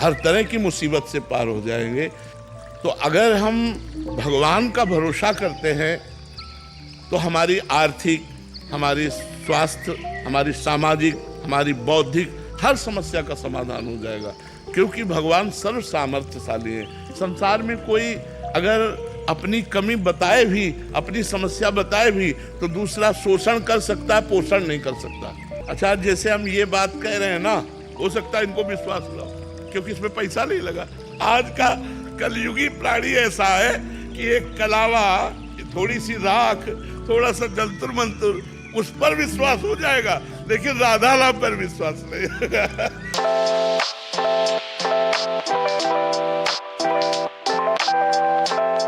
हर तरह की मुसीबत से पार हो जाएंगे। तो अगर हम भगवान का भरोसा करते हैं तो हमारी आर्थिक, हमारी स्वास्थ्य, हमारी सामाजिक, हमारी बौद्धिक हर समस्या का समाधान हो जाएगा, क्योंकि भगवान सर्व सामर्थ्यशाली है। संसार में कोई अगर अपनी कमी बताए भी, अपनी समस्या बताए भी, तो दूसरा शोषण कर सकता है, पोषण नहीं कर सकता। अच्छा, जैसे हम ये बात कह रहे हैं ना, हो सकता है इनको विश्वास लाओ, क्योंकि इसमें पैसा नहीं लगा। आज का कलयुगी प्राणी ऐसा है कि एक कलावा, थोड़ी सी राख, थोड़ा सा जंतुर मंतुर, उस पर विश्वास हो जाएगा, लेकिन राधा लाभ पर विश्वास नहीं होगा।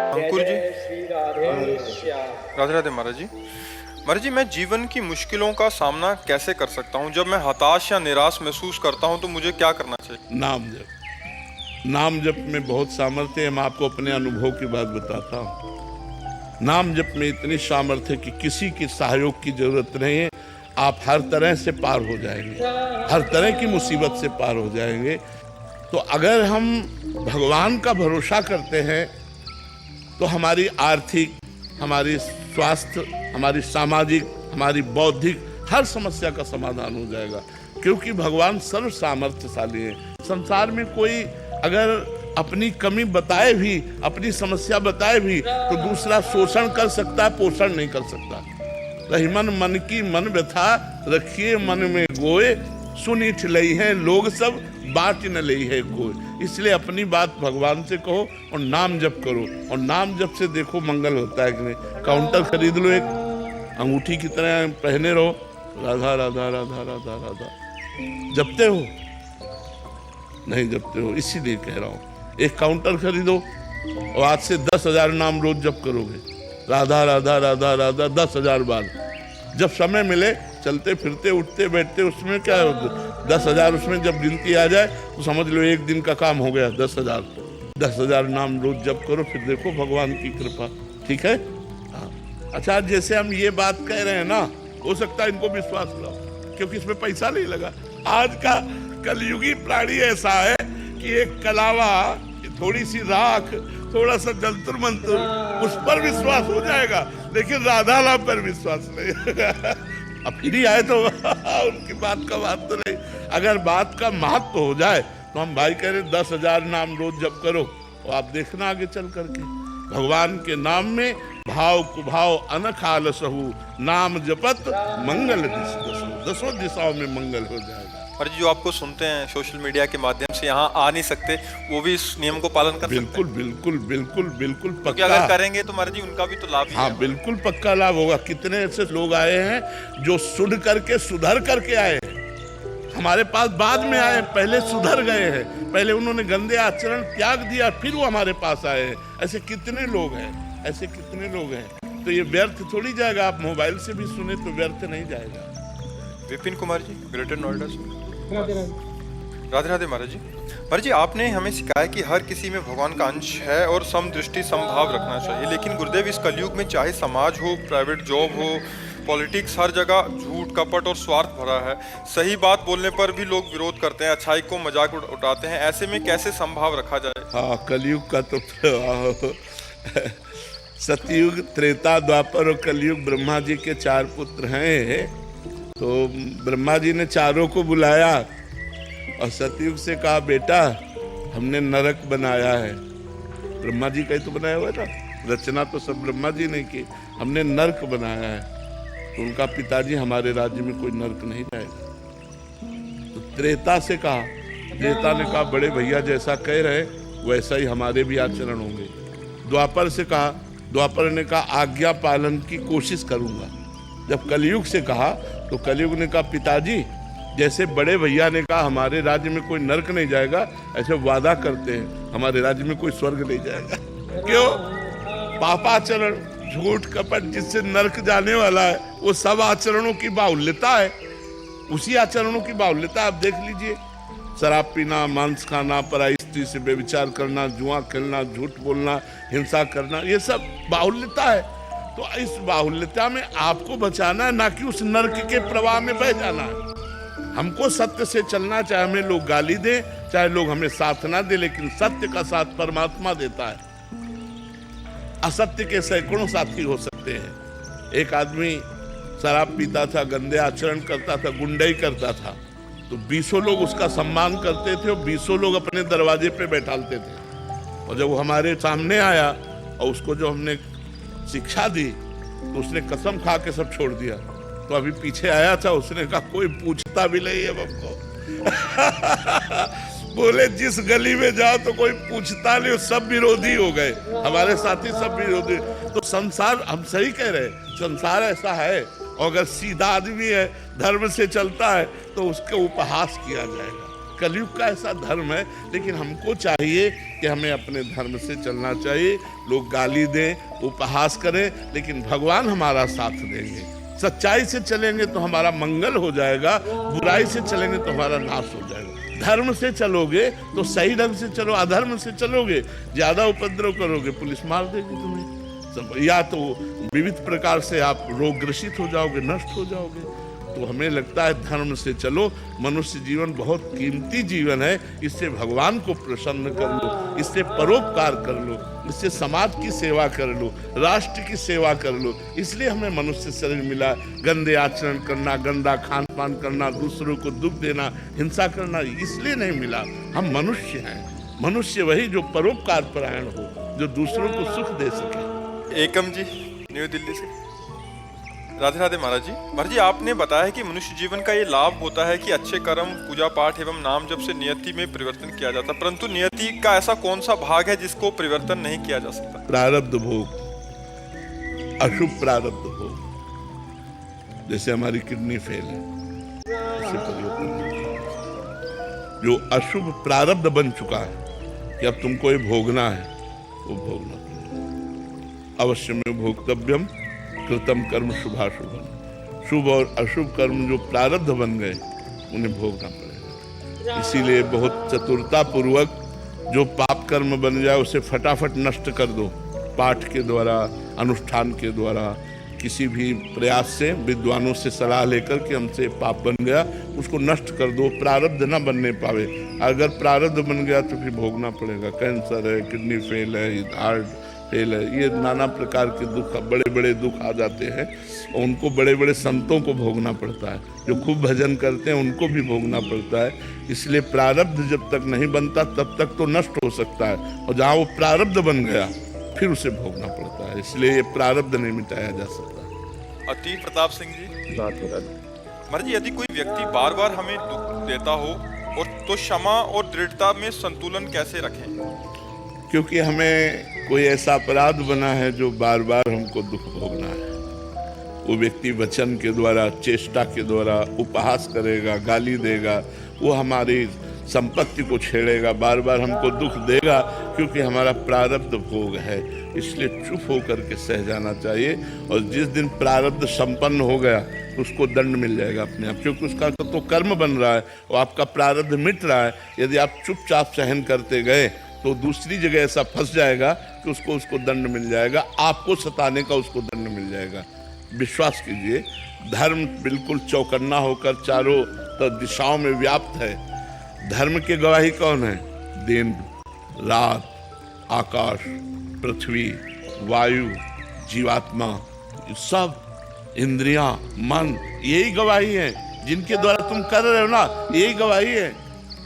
अंकुर जी, राधे राधे महाराज जी। महाराज जी, मैं जीवन की मुश्किलों का सामना कैसे कर सकता हूँ? जब मैं हताश या निराश महसूस करता हूँ तो मुझे क्या करना चाहिए? नाम जप। नाम जप में बहुत सामर्थ्य है। मैं आपको अपने अनुभव की बात बताता हूँ। नाम जप में इतनी सामर्थ्य है कि किसी की सहयोग की जरूरत नहीं है। आप हर तरह से पार हो जाएंगे, हर तरह की मुसीबत से पार हो जाएंगे। तो अगर हम भगवान का भरोसा करते हैं तो हमारी आर्थिक, हमारी स्वास्थ्य, हमारी सामाजिक, हमारी बौद्धिक हर समस्या का समाधान हो जाएगा, क्योंकि भगवान सर्व सामर्थ्यशाली है। संसार में कोई अगर अपनी कमी बताए भी, अपनी समस्या बताए भी, तो दूसरा शोषण कर सकता है, पोषण नहीं कर सकता। रही मन की मन व्यथा, रखिए मन में गोए, सुनी ठिलई है लोग सब, बात न लई है कोई। इसलिए अपनी बात भगवान से कहो और नाम जप करो, और नाम जप से देखो मंगल होता है कि नहीं। काउंटर खरीद लो, एक अंगूठी की तरह पहने रहो, राधा राधा राधा राधा राधा। जपते हो? नहीं जपते हो, इसीलिए कह रहा हूँ। एक काउंटर खरीदो और आज से 10,000 नाम रोज जप करोगे, राधा राधा राधा राधा 10,000 बार। जब समय मिले, चलते फिरते उठते बैठते, उसमें क्या 10,000 उसमें जब गिनती आ जाए तो समझ लो एक दिन का काम हो गया। 10,000 नाम रोज जप करो, फिर देखो भगवान की कृपा। ठीक है? हाँ। अच्छा, जैसे हम ये बात कह रहे हैं ना, हो सकता है इनको विश्वास लाओ, क्योंकि इसमें पैसा नहीं लगा। आज का कलयुगी प्राणी ऐसा है कि एक कलावा, थोड़ी सी राख, थोड़ा सा जंतुर मंतुर, उस पर विश्वास हो जाएगा, लेकिन राधा लाभ पर विश्वास नहीं होगा। अब फिर ही आए तो उनकी बात का बात तो नहीं। अगर बात का महत्व हो जाए तो हम भाई कह रहे 10,000 नाम रोज जप करो, और आप देखना आगे चल करके भगवान के नाम में भाव कुभाव अनख आलसहु, नाम जपत मंगल दिशा, दसों दिशाओं में मंगल हो जाएगा। और जो आपको सुनते हैं सोशल मीडिया के माध्यम से, यहाँ आ नहीं सकते, वो भी इस नियम को पालन कर सकते हैं? बिल्कुल बिल्कुल बिल्कुल पक्का। अगर करेंगे तो महाराज जी उनका भी तो लाभ ही है। हाँ, बिल्कुल पक्का लाभ होगा। कितने ऐसे लोग आए हैं जो सुध करके, सुधर करके आए हैं, हमारे पास बाद में आए, पहले सुधर गए हैं, पहले उन्होंने गंदे आचरण त्याग दिया, फिर वो हमारे पास आए हैं। ऐसे कितने लोग हैं, ऐसे कितने लोग हैं। तो ये व्यर्थ थोड़ी जाएगा। आप मोबाइल से भी सुने तो व्यर्थ नहीं जाएगा। विपिन कुमार जी, ग्रेटर नोएडा से। राधे राधे महाराज जी। महाराज जी, आपने हमें सिखाया कि हर किसी में भगवान का अंश है और समदृष्टि समभाव रखना चाहिए, लेकिन गुरुदेव इस कलयुग में चाहे समाज हो, प्राइवेट जॉब हो, पॉलिटिक्स, हर जगह झूठ, कपट और स्वार्थ भरा है। सही बात बोलने पर भी लोग विरोध करते हैं, अच्छाई को मजाक उठाते हैं। ऐसे में कैसे समभाव रखा जाए? हाँ, कलयुग का तो सतयुग, त्रेता, द्वापर और कलयुग ब्रह्मा जी के 4 पुत्र हैं। तो ब्रह्मा जी ने चारों को बुलाया और सतयुग से कहा, बेटा हमने नरक बनाया है। ब्रह्मा जी का ही तो बनाया हुआ था, रचना तो सब ब्रह्मा जी ने की। हमने नरक बनाया है। तो उनका पिताजी, हमारे राज्य में कोई नरक नहीं जाएगा। तो त्रेता से कहा, त्रेता ने कहा, बड़े भैया जैसा कह रहे वैसा ही हमारे भी आचरण होंगे। द्वापर से कहा, द्वापर ने कहा, आज्ञा पालन की कोशिश करूंगा। जब कलयुग से कहा तो कलयुग ने कहा, पिताजी जैसे बड़े भैया ने कहा हमारे राज्य में कोई नरक नहीं जाएगा, ऐसे वादा करते हैं हमारे राज्य में कोई स्वर्ग नहीं जाएगा। क्यों? पापाचरण, झूठ, कपट जिससे नरक जाने वाला है, वो सब आचरणों की बाहुल्यता है। उसी आचरणों की बाहुल्यता आप देख लीजिए। शराब पीना, मांस खाना, पराई स्त्री से व्यभिचार करना, जुआ खेलना, झूठ बोलना, हिंसा करना, ये सब बाहुल्यता है। तो इस बाहुल्यता में आपको बचाना है, ना कि उस नरक के प्रवाह में बह जाना है। हमको सत्य से चलना, चाहे हमें लोग गाली दें, चाहे लोग हमें साथ ना दे, लेकिन सत्य का साथ परमात्मा देता है। असत्य के सैकड़ों साथी हो सकते हैं। एक आदमी शराब पीता था, गंदे आचरण करता था, गुंडाई करता था, तो 20 लोग उसका सम्मान करते थे और 20 लोग अपने दरवाजे पे बैठालते थे। और जब वो हमारे सामने आया और उसको जो हमने शिक्षा दी तो उसने कसम खा के सब छोड़ दिया। तो अभी पीछे आया था, उसने कहा कोई पूछता भी नहीं है हमको। बोले जिस गली में जाओ तो कोई पूछता नहीं, सब विरोधी हो गए, हमारे साथी सब विरोधी। तो संसार, हम सही कह रहे हैं, संसार ऐसा है। और अगर सीधा आदमी है, धर्म से चलता है, तो उसका उपहास किया जाएगा। कलयुग का ऐसा धर्म है, लेकिन हमको चाहिए कि हमें अपने धर्म से चलना चाहिए। लोग गाली दें, उपहास करें, लेकिन भगवान हमारा साथ देंगे। सच्चाई से चलेंगे तो हमारा मंगल हो जाएगा, बुराई से चलेंगे तो हमारा नाश हो जाएगा। धर्म से चलोगे तो सही ढंग से चलो, अधर्म से चलोगे, ज्यादा उपद्रव करोगे, पुलिस मार देगी तुम्हें, या तो विविध प्रकार से आप रोग ग्रसित हो जाओगे, नष्ट हो जाओगे। तो हमें लगता है धर्म से चलो। मनुष्य जीवन बहुत कीमती जीवन है, इससे भगवान को प्रसन्न कर लो, इससे परोपकार कर लो, इससे समाज की सेवा कर लो, राष्ट्र की सेवा कर लो। इसलिए हमें मनुष्य शरीर मिला। गंदे आचरण करना, गंदा खान पान करना, दूसरों को दुख देना, हिंसा करना इसलिए नहीं मिला। हम मनुष्य हैं। मनुष्य वही जो परोपकार परायण हो, जो दूसरों को सुख दे सके। एकम जी, न्यू दिल्ली से। राधे राधे महाराज जी। महाराज जी, आपने बताया कि मनुष्य जीवन का ये लाभ होता है कि अच्छे कर्म, पूजा पाठ एवं नाम जप से नियति में परिवर्तन किया जाता है, परंतु नियति का ऐसा कौन सा भाग है जिसको परिवर्तन नहीं किया जा सकता? प्रारब्ध भोग, अशुभ प्रारब्ध भोग। जैसे हमारी किडनी फेल है, उससे परिवर्तन नहीं किया। जो अशुभ प्रारब्ध बन चुका है कि अब तुमको ये भोगना है, वो भोगना पड़ेगा। अवश्य में भोक्तव्यम कृतम कर्म शुभाशुभम। शुभ और अशुभ कर्म जो प्रारब्ध बन गए, उन्हें भोगना पड़ेगा। इसीलिए बहुत चतुरता पूर्वक जो पाप कर्म बन जाए उसे फटाफट नष्ट कर दो। पाठ के द्वारा, अनुष्ठान के द्वारा, किसी भी प्रयास से, विद्वानों से सलाह लेकर के हमसे पाप बन गया, उसको नष्ट कर दो, प्रारब्ध न बनने पावे। अगर प्रारब्ध बन गया तो फिर भोगना पड़ेगा। कैंसर है, किडनी फेल है, हार्ट फेल है, ये नाना प्रकार के दुख, बड़े बड़े दुख आ जाते हैं और उनको बड़े बड़े संतों को भोगना पड़ता है। जो खूब भजन करते हैं उनको भी भोगना पड़ता है। इसलिए प्रारब्ध जब तक नहीं बनता तब तक तो नष्ट हो सकता है, और जहाँ वो प्रारब्ध बन गया फिर उसे भोगना पड़ता है। इसलिए ये प्रारब्ध नहीं मिटाया जा सकता। अति प्रताप सिंह जी। महाराज जी, यदि कोई व्यक्ति बार बार हमें दुख देता हो और तो क्षमा और दृढ़ता में संतुलन कैसे रखें? क्योंकि हमें कोई ऐसा अपराध बना है जो बार बार हमको दुख भोगना है। वो व्यक्ति वचन के द्वारा, चेष्टा के द्वारा उपहास करेगा, गाली देगा, वो हमारी संपत्ति को छेड़ेगा, बार बार हमको दुख देगा, क्योंकि हमारा प्रारब्ध भोग है। इसलिए चुप होकर के सह जाना चाहिए। और जिस दिन प्रारब्ध संपन्न हो गया उसको दंड मिल जाएगा अपने आप, क्योंकि उसका तो कर्म बन रहा है और आपका प्रारब्ध मिट रहा है। यदि आप चुपचाप सहन करते गए तो दूसरी जगह ऐसा फंस जाएगा कि उसको दंड मिल जाएगा, आपको सताने का उसको दंड मिल जाएगा। विश्वास कीजिए, धर्म बिल्कुल चौकन्ना होकर चारों दिशाओं में व्याप्त है। धर्म की गवाही कौन है? दिन, रात, आकाश, पृथ्वी, वायु, जीवात्मा, सब इंद्रियां, मन, यही गवाही है। जिनके द्वारा तुम कर रहे हो ना, यही गवाही है।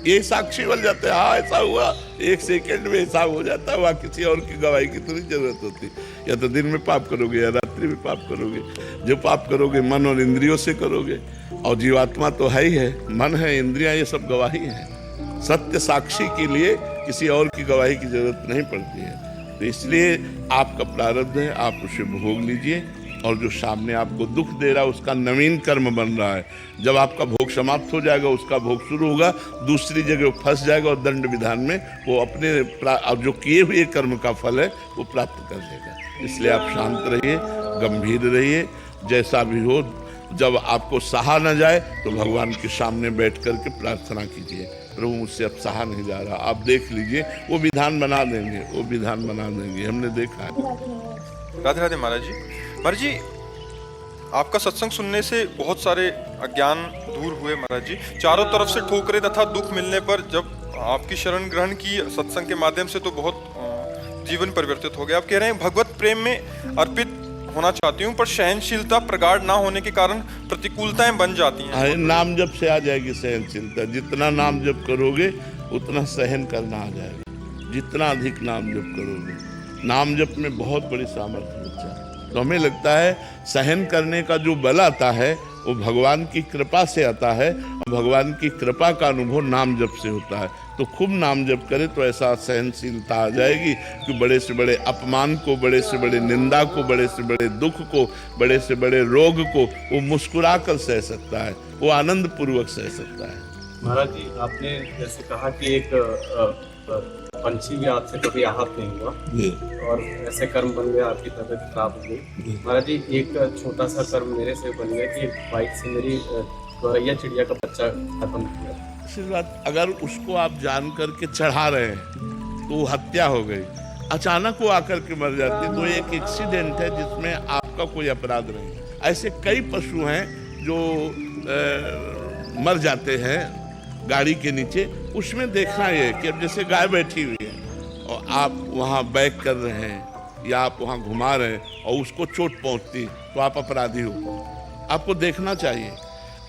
ये साक्षी बन जाते हैं। हाँ, ऐसा हुआ, एक सेकंड में ऐसा हो जाता है। वहाँ किसी और की गवाही की थोड़ी जरूरत होती। या तो दिन में पाप करोगे या रात्रि में पाप करोगे। जो पाप करोगे मन और इंद्रियों से करोगे, और जीवात्मा तो है ही है, मन है, इंद्रियां, ये सब गवाही है। सत्य साक्षी के लिए किसी और की गवाही की जरूरत नहीं पड़ती है। तो इसलिए आपका प्रारब्ध है, आप उसे भोग लीजिए। और जो सामने आपको दुख दे रहा है उसका नवीन कर्म बन रहा है। जब आपका भोग समाप्त हो जाएगा, उसका भोग शुरू होगा, दूसरी जगह वो फंस जाएगा और दंड विधान में वो अपने जो किए हुए कर्म का फल है वो प्राप्त कर लेगा। इसलिए आप शांत रहिए, गंभीर रहिए। जैसा भी हो, जब आपको सहा न जाए तो भगवान के सामने बैठ करके प्रार्थना कीजिए, प्रभु मुझसे अब सहा नहीं जा रहा। आप देख लीजिए, वो विधान बना देंगे, वो विधान बना देंगे, हमने देखा है। राधे राधे महाराज जी। महाराज जी, आपका सत्संग सुनने से बहुत सारे अज्ञान दूर हुए महाराज जी। चारों तरफ से ठोकरें तथा दुख मिलने पर जब आपकी शरण ग्रहण की सत्संग के माध्यम से तो बहुत जीवन परिवर्तित हो गया। आप कह रहे हैं भगवत प्रेम में अर्पित होना चाहती हूँ, पर सहनशीलता प्रगाढ़ ना होने के कारण प्रतिकूलताएं बन जाती हैं। नाम जप से आ जाएगी सहनशीलता। जितना नाम जप करोगे उतना सहन करना आ जाएगा। जितना अधिक नाम जप करोगे, नाम जप में बहुत बड़ी सामर्थ्य होता है। तो हमें लगता है सहन करने का जो बल आता है वो भगवान की कृपा से आता है, और भगवान की कृपा का अनुभव नाम जप से होता है। तो खूब नाम जप करे तो ऐसा सहनशीलता आ जाएगी कि बड़े से बड़े अपमान को, बड़े से बड़े निंदा को, बड़े से बड़े दुख को, बड़े से बड़े रोग को वो मुस्कुरा कर सह सकता है, वो आनंद पूर्वक सह सकता है। महाराज जी, आपने जैसे कहा कि एक पंछी भी आपसे कभी आहत नहीं हुआ और ऐसे कर्म बन गया, आपकी तबीयत खराब हो गई। महाराज जी, एक छोटा सा कर्म मेरे से बन गया कि एक बाइक से मेरी गौरैया चिड़िया का बच्चा खत्म हो गया। बात, अगर उसको आप जान करके चढ़ा रहे हैं तो वो हत्या हो गई, अचानक वो आकर के मर जाती है तो एक एक्सीडेंट है जिसमें आपका कोई अपराध नहीं। ऐसे कई पशु हैं जो मर जाते हैं गाड़ी के नीचे। उसमें देखना ये कि अब जैसे गाय बैठी हुई है और आप वहाँ बैक कर रहे हैं या आप वहाँ घुमा रहे हैं और उसको चोट पहुँचती तो आप अपराधी हो। आपको देखना चाहिए।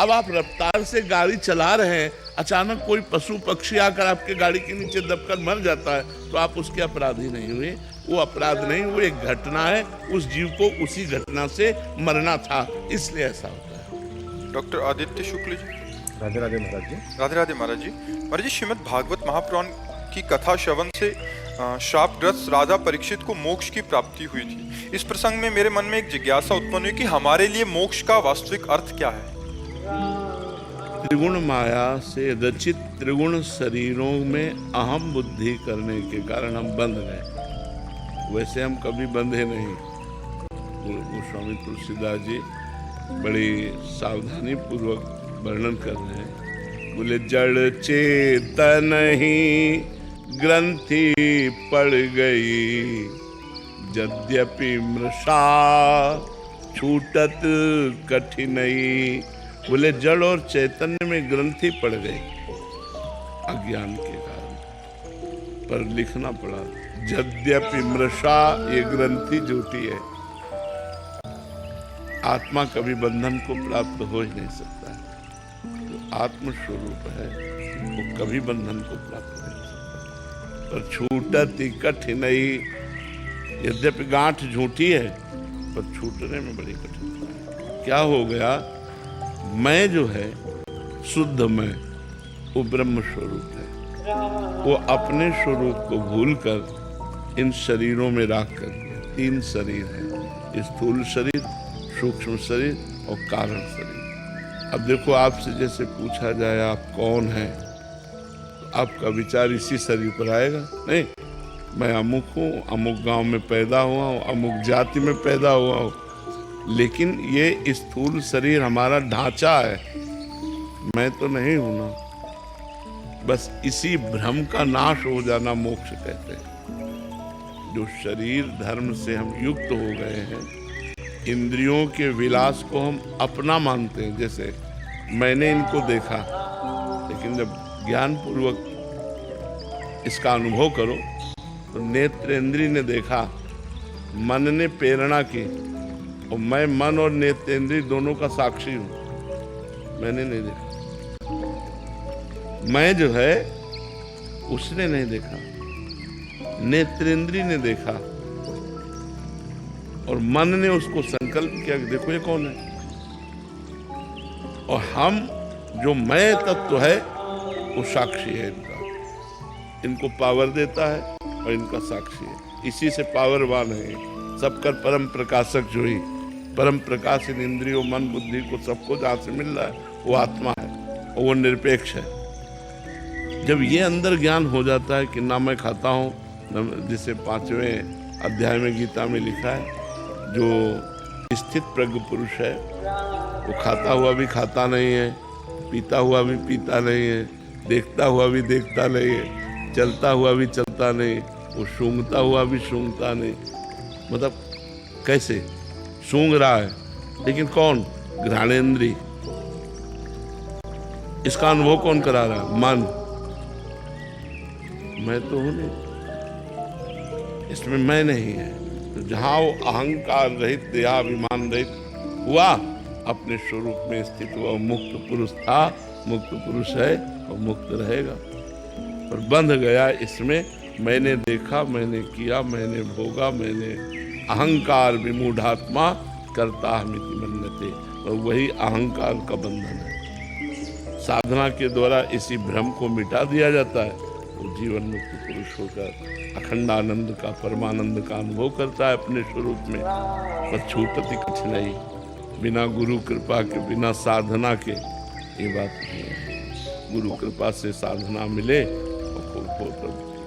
अब आप रफ्तार से गाड़ी चला रहे हैं, अचानक कोई पशु पक्षी आकर आपके गाड़ी के नीचे दबकर मर जाता है तो आप उसके अपराधी नहीं हुए। वो अपराध नहीं, वो एक घटना है। उस जीव को उसी घटना से मरना था, इसलिए ऐसा होता है। डॉक्टर आदित्य शुक्ल जी। राधे राधे महाराज जी। राधे राधे महाराज जी। महाराज जी, श्रीमद् भागवत महापुराण की कथा श्रवण से शापग्रस्त राजा परीक्षित को मोक्ष की प्राप्ति हुई थी। इस प्रसंग में मेरे मन में एक जिज्ञासा उत्पन्न हुई कि हमारे लिए मोक्ष का वास्तविक अर्थ क्या है। त्रिगुण माया से रचित त्रिगुण शरीरों में अहम बुद्धि करने के कारण हम बंध गए। वैसे हम कभी बंधे नहीं। गोस्वामी तुलसीदास जी बड़ी सावधानी पूर्वक वर्णन कर रहे हैं। बोले जड़ चेतन ही ग्रंथि पड़ गई, यद्यपि मृषा छूटत कठिनई। बोले जड़ और चैतन्य में ग्रंथि पड़ गई अज्ञान के कारण, पर लिखना पड़ा यद्यपि मृषा, ये ग्रंथि झूठी है। आत्मा कभी बंधन को प्राप्त हो ही नहीं सकता है। जो आत्म स्वरूप है वो कभी बंधन को प्राप्त नहीं हो सकता। पर छूटत कठिनई, यद्यपि गांठ झूठी है पर छूटने में बड़ी कठिनाई है। क्या हो गया? मैं जो है शुद्ध मैं, वो ब्रह्म स्वरूप है। वो अपने स्वरूप को भूलकर इन शरीरों में राख कर दिया। 3 शरीर है, स्थूल शरीर, सूक्ष्म शरीर और कारण शरीर। अब देखो, आपसे जैसे पूछा जाए आप कौन हैं, तो आपका विचार इसी शरीर पर आएगा। नहीं, मैं अमुक हूँ, अमुक गांव में पैदा हुआ हूँ, अमुक जाति में पैदा हुआ हूँ। लेकिन ये स्थूल शरीर हमारा ढांचा है, मैं तो नहीं हूं ना। बस इसी भ्रम का नाश हो जाना मोक्ष कहते हैं। जो शरीर धर्म से हम युक्त हो गए हैं, इंद्रियों के विलास को हम अपना मानते हैं। जैसे मैंने इनको देखा, लेकिन जब ज्ञान पूर्वक इसका अनुभव करो तो नेत्रेंद्रिय ने देखा, मन ने प्रेरणा की, और मैं मन और नेत्रेंद्रिय दोनों का साक्षी हूं। मैंने नहीं देखा, मैं जो है उसने नहीं देखा, नेत्रेंद्रिय ने देखा और मन ने उसको संकल्प किया कि देखो ये कौन है। और हम जो मैं तत्व है वो साक्षी है इनका, इनको पावर देता है और इनका साक्षी है। इसी से पावरवान है सबकर परम प्रकाशक जो ही परम प्रकाश इन इंद्रियों मन बुद्धि को सबको जहाँ से मिल रहा है वो आत्मा है और वो निरपेक्ष है। जब ये अंदर ज्ञान हो जाता है कि ना मैं खाता हूँ, जिसे 5वें अध्याय में गीता में लिखा है, जो स्थित प्रज्ञ पुरुष है वो खाता हुआ भी खाता नहीं है, पीता हुआ भी पीता नहीं है, देखता हुआ भी देखता नहीं है, चलता हुआ भी चलता नहीं, वो सूंघता हुआ भी सूंघता नहीं। मतलब कैसे सूंघ रहा है, लेकिन कौन? घ्राणेन्द्रिय। इसका अनुभव कौन करा रहा है? मन। मैं तो हूं नहीं, इसमें मैं नहीं है। तो जहां वो अहंकार रहित, देहाभिमान रहित हुआ, अपने स्वरूप में स्थित हुआ, मुक्त पुरुष था, मुक्त पुरुष है और मुक्त रहेगा। और बंध गया इसमें, मैंने देखा, मैंने किया, मैंने भोगा, मैंने अहंकार विमूढ़ात्मा करता हमिति मन्यते, और वही अहंकार का बंधन है। साधना के द्वारा इसी भ्रम को मिटा दिया जाता है, वो जीवन मुक्त पुरुष होकर अखंडानंद का, परमानंद का अनुभव करता है अपने स्वरूप में। पर छूटती कठिनाई, बिना गुरु कृपा के, बिना साधना के ये बात नहीं है। गुरु कृपा से साधना मिले और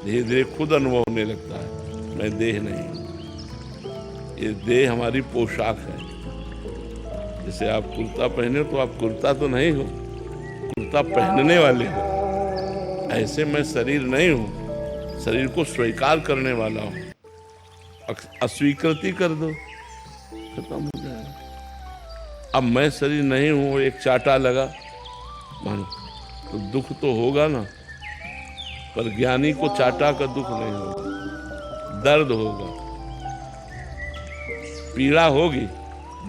धीरे धीरे खुद अनुभव होने लगता है, मैं देह नहीं हूँ। ये देह हमारी पोशाक है। जैसे आप कुर्ता पहने तो आप कुर्ता तो नहीं हो, कुर्ता पहनने वाले हो। ऐसे मैं शरीर नहीं हूँ, शरीर को स्वीकार करने वाला हूँ। अस्वीकृति कर दो, खत्म हो जाएगा। अब मैं शरीर नहीं हूँ, एक चाटा लगा मानो तो दुख तो होगा ना, पर ज्ञानी को चाटा का दुख नहीं होगा, दर्द होगा, पीड़ा होगी,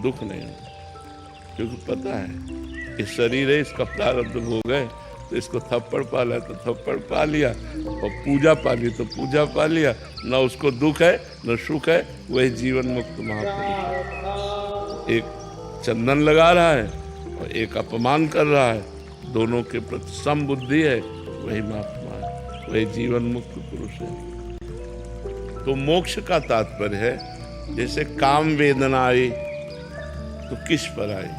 दुख नहीं होगा। क्योंकि पता है ये शरीर है, इसका प्रारब्ध हो गए तो इसको थप्पड़ पाला तो थप्पड़ पा लिया, और पूजा पाली तो पूजा पा लिया। न उसको दुख है न सुख है, वही जीवन मुक्त महापुरुष है। एक चंदन लगा रहा है और एक अपमान कर रहा है, दोनों के प्रति सम बुद्धि है, वही महात्मा है, वही जीवन मुक्त पुरुष है। तो मोक्ष का तात्पर्य है, जैसे काम वेदना आई तो किस पर आई?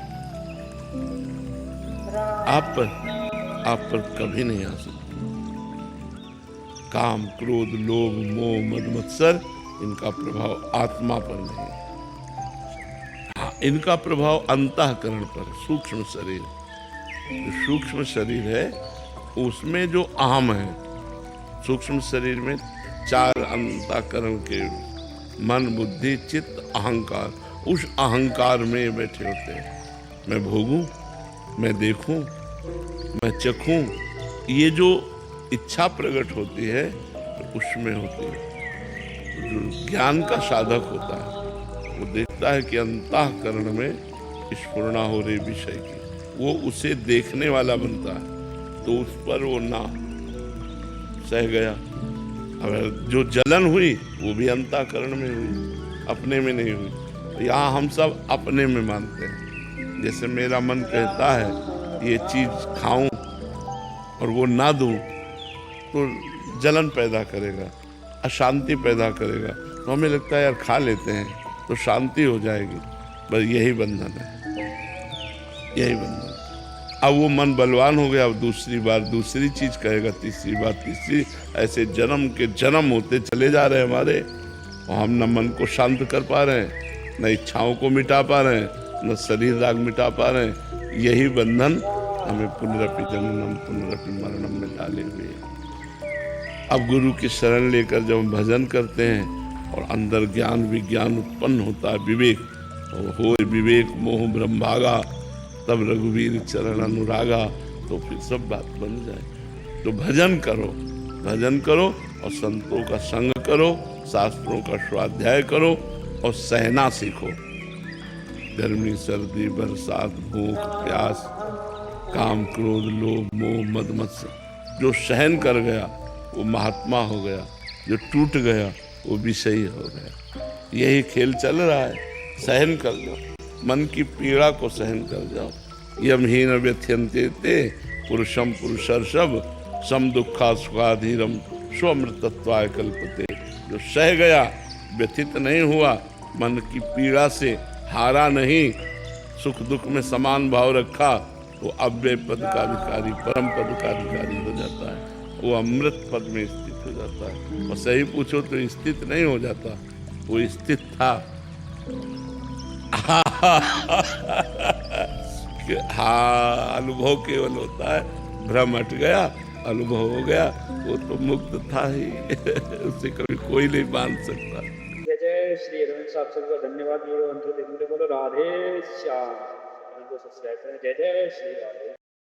आप पर कभी नहीं आ सकती। काम, क्रोध, लोभ, मोह, मद, मत्सर, इनका प्रभाव आत्मा पर नहीं है। इनका प्रभाव अंतःकरण पर, सूक्ष्म शरीर। जो सूक्ष्म शरीर है उसमें जो अहम है, सूक्ष्म शरीर में 4 अंतःकरण के मन, बुद्धि, चित्त, अहंकार, उस अहंकार में बैठे होते हैं। मैं भोगूं, मैं देखूं, मैं चखूं, ये जो इच्छा प्रकट होती है उसमें होती है। जो ज्ञान का साधक होता है वो देखता है कि अंतःकरण में स्फुरणा हो रही विषय की, वो उसे देखने वाला बनता है, तो उस पर वो ना सह गया। अगर जो जलन हुई वो भी अंतःकरण में हुई, अपने में नहीं हुई। यहाँ हम सब अपने में मानते हैं। जैसे मेरा मन कहता है ये चीज खाऊं और वो ना दूं तो जलन पैदा करेगा, अशांति पैदा करेगा। तो हमें लगता है यार खा लेते हैं तो शांति हो जाएगी। बस यही बंधन है, यही बंधन। अब वो मन बलवान हो गया, अब दूसरी बार दूसरी चीज कहेगा, तीसरी बार तीसरी, ऐसे जन्म के जन्म होते चले जा रहे हैं हमारे। और हम न मन को शांत कर पा रहे हैं, न इच्छाओं को मिटा पा रहे हैं, न शरीर राग मिटा पा रहे हैं। यही बंधन हमें पुनरपि जन्मम पुनरपि मरणम में डाले हुए है। अब गुरु की शरण लेकर जब हम भजन करते हैं और अंदर ज्ञान विज्ञान उत्पन्न होता है, विवेक, और हो विवेक मोह ब्रह्मभागा, तब रघुवीर चरण अनुरागा, तो फिर सब बात बन जाए। तो भजन करो, भजन करो और संतों का संग करो, शास्त्रों का स्वाध्याय करो और सहना सीखो। गर्मी, सर्दी, बरसात, भूख, प्यास, काम, क्रोध, लोभ, मोह, मद, मत्सर, जो सहन कर गया वो महात्मा हो गया, जो टूट गया वो विषयी हो गया। यही खेल चल रहा है। सहन कर लो, मन की पीड़ा को सहन कर जाओ। यमहीन व्यथ्यन्ते ते पुरुषम पुरुषर्षभ सम दुखा सुखाधीरम स्वमृतत्वाय कल्पते। जो सह गया, व्यथित नहीं हुआ, मन की पीड़ा से हारा नहीं, सुख दुख में समान भाव रखा, वो अव्यय पद का अधिकारी, परम पद का अधिकारी हो जाता है। वो अमृत पद में स्थित हो जाता है। और सही पूछो तो स्थित नहीं हो जाता, वो स्थित था। हाँ, अनुभव केवल होता है, भ्रम हट गया, अनुभव हो गया, वो तो मुक्त था ही। उसे कभी कोई नहीं बांध सकता। जय जय श्री रविंद्र साहब सबका धन्यवाद। बोलो राधे श्याम। जय जय श्री राधे।